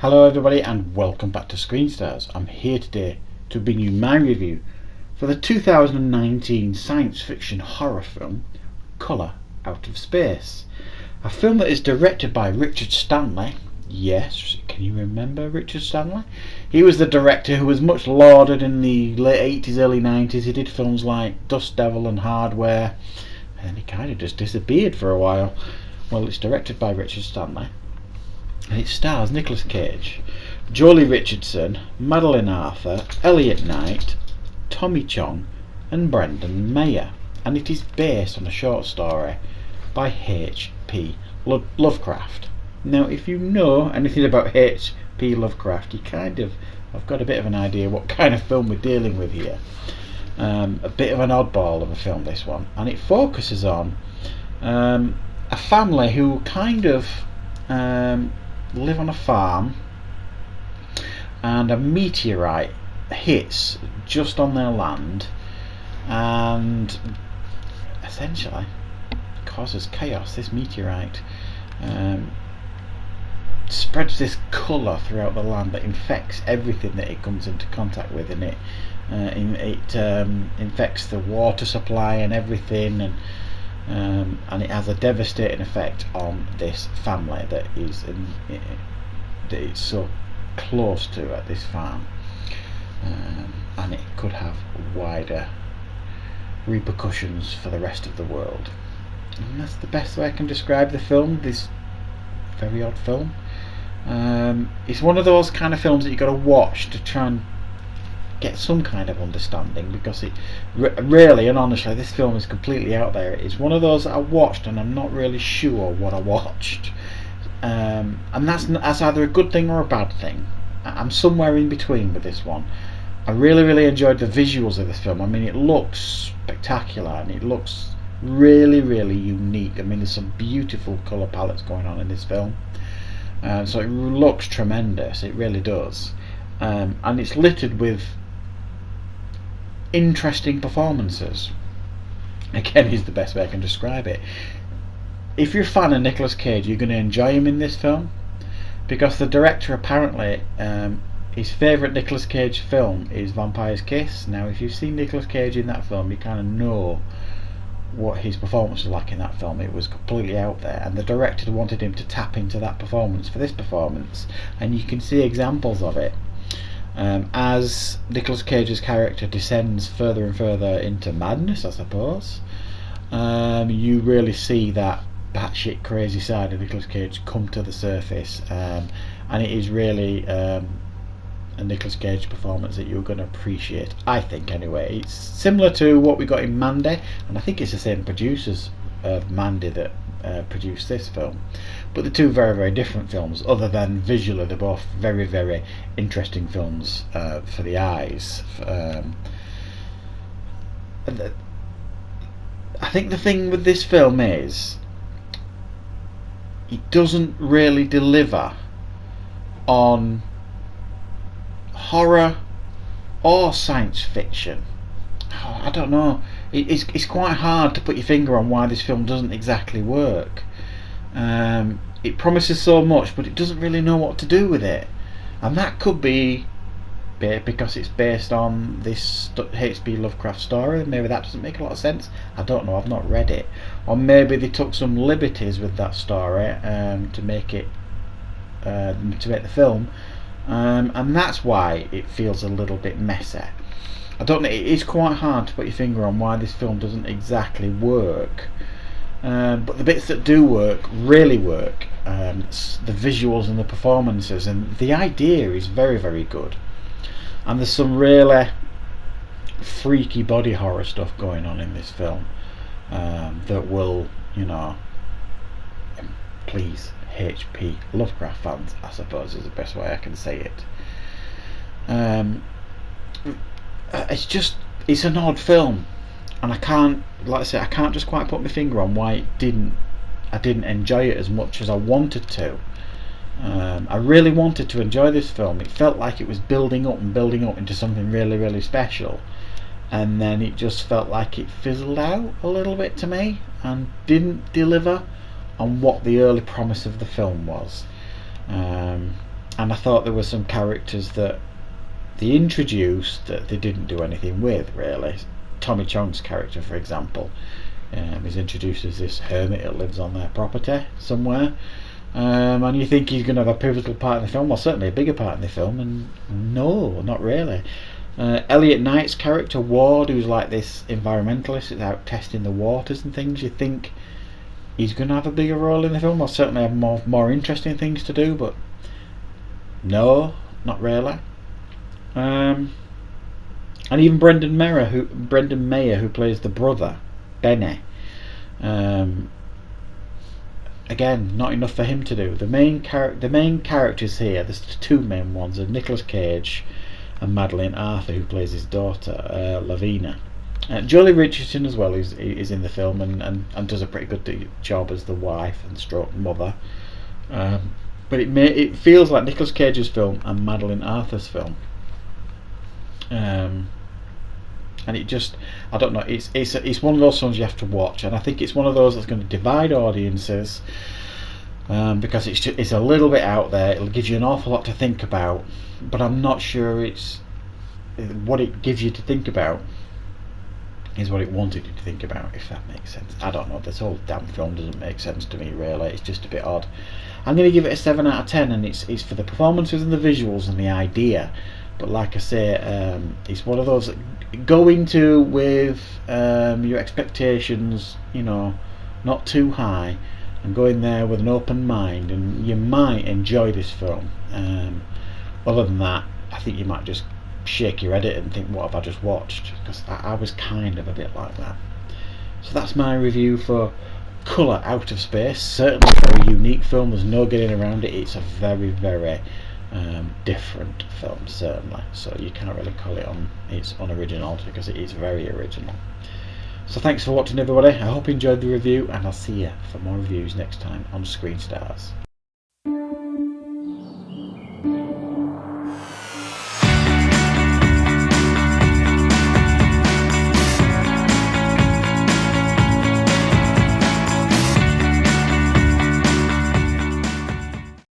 Hello everybody and welcome back to Screen Stars. I'm here today to bring you my review for the 2019 science fiction horror film Colour Out of Space. A film that is directed by Richard Stanley. Yes, can you remember Richard Stanley? He was the director who was much lauded in the late 80s, early 90s. He did films like Dust Devil and Hardware, and then he kind of just disappeared for a while. Well, it's directed by Richard Stanley. And it stars Nicolas Cage, Jolie Richardson, Madeline Arthur, Elliot Knight, Tommy Chong and Brendan Mayer. And it is based on a short story by H.P Lovecraft. Now, if you know anything about H.P Lovecraft, you kind of have got a bit of an idea what kind of film we're dealing with here. A bit of an oddball of a film, this one. And it focuses on a family who kind of live on a farm, and a meteorite hits just on their land and essentially causes chaos. This meteorite spreads this colour throughout the land that infects everything that it comes into contact with, and it infects the water supply and everything, and it has a devastating effect on this family that it's so close to at this farm, and it could have wider repercussions for the rest of the world. And that's the best way I can describe the film, this very odd film. It's one of those kind of films that you've got to watch to try and get some kind of understanding, because it really and honestly, this film is completely out there. It's one of those that I watched and I'm not really sure what I watched, and that's either a good thing or a bad thing. I'm somewhere in between with this one. I really enjoyed the visuals of this film. I mean, it looks spectacular and it looks really unique. I mean, there's some beautiful colour palettes going on in this film, so it looks tremendous, it really does. And it's littered with interesting performances. Again, is the best way I can describe it. If you're a fan of Nicolas Cage, you're going to enjoy him in this film, because the director apparently, his favourite Nicolas Cage film is Vampire's Kiss. Now, if you've seen Nicolas Cage in that film, you kind of know what his performance was like in that film. It was completely out there, and the director wanted him to tap into that performance for this performance, and you can see examples of it. As Nicolas Cage's character descends further and further into madness, I suppose, you really see that batshit crazy side of Nicolas Cage come to the surface, and it is really a Nicolas Cage performance that you're going to appreciate, I think anyway. It's similar to what we got in Mandy, and I think it's the same producers of Mandy that produced this film, but the two very different films. Other than visually, they're both very interesting films for the eyes. I think the thing with this film is it doesn't really deliver on horror or science fiction. I don't know. It's quite hard to put your finger on why this film doesn't exactly work. It promises so much, but it doesn't really know what to do with it, and that could be because it's based on this H.P Lovecraft story. Maybe that doesn't make a lot of sense. I don't know. I've not read it, or maybe they took some liberties with that story to make the film, and that's why it feels a little bit messy. I don't know. It is quite hard to put your finger on why this film doesn't exactly work. But the bits that do work really work. The visuals and the performances, and the idea is very good. And there's some really freaky body horror stuff going on in this film that will, please H.P Lovecraft fans, I suppose, is the best way I can say it. It's an odd film, and I can't just quite put my finger on why I didn't enjoy it as much as I wanted to. I really wanted to enjoy this film. It felt like it was building up into something really special, and then it just felt like it fizzled out a little bit to me and didn't deliver on what the early promise of the film was. and I thought there were some characters that they introduced that they didn't do anything with, really. Tommy Chong's character, for example, is introduced as this hermit that lives on their property somewhere, and you think he's going to have a pivotal part in the film, well, certainly a bigger part in the film, and no, not really. Elliot Knight's character, Ward, who's like this environmentalist that's out testing the waters and things, you think he's going to have a bigger role in the film, or certainly have more interesting things to do, but no, not really. And even Brendan Mayer, who plays the brother, Benny, again, not enough for him to do. The main characters here, there's the two main ones, are Nicolas Cage and Madeleine Arthur, who plays his daughter, Lavina. Jolie Richardson as well is in the film and does a pretty good job as the wife and stroke mother. But it feels like Nicolas Cage's film and Madeleine Arthur's film. And it just, I don't know, it's one of those films you have to watch, and I think it's one of those that's going to divide audiences, because it's a little bit out there. It'll give you an awful lot to think about, but I'm not sure it's what it gives you to think about is what it wanted you to think about, if that makes sense. I don't know, this whole damn film doesn't make sense to me, really. It's just a bit odd. I'm going to give it a 7 out of 10, and it's for the performances and the visuals and the idea. But like I say, it's one of those that go into with your expectations, not too high, and go in there with an open mind, and you might enjoy this film. Other than that, I think you might just shake your head at it and think, what have I just watched? Because I was kind of a bit like that. So that's my review for Colour Out of Space. Certainly a very unique film, there's no getting around it. It's a very, very different film, certainly, so you can't really call it on its unoriginality, because it is very original. So thanks for watching, everybody. I hope you enjoyed the review, and I'll see you for more reviews next time on Screen Stars.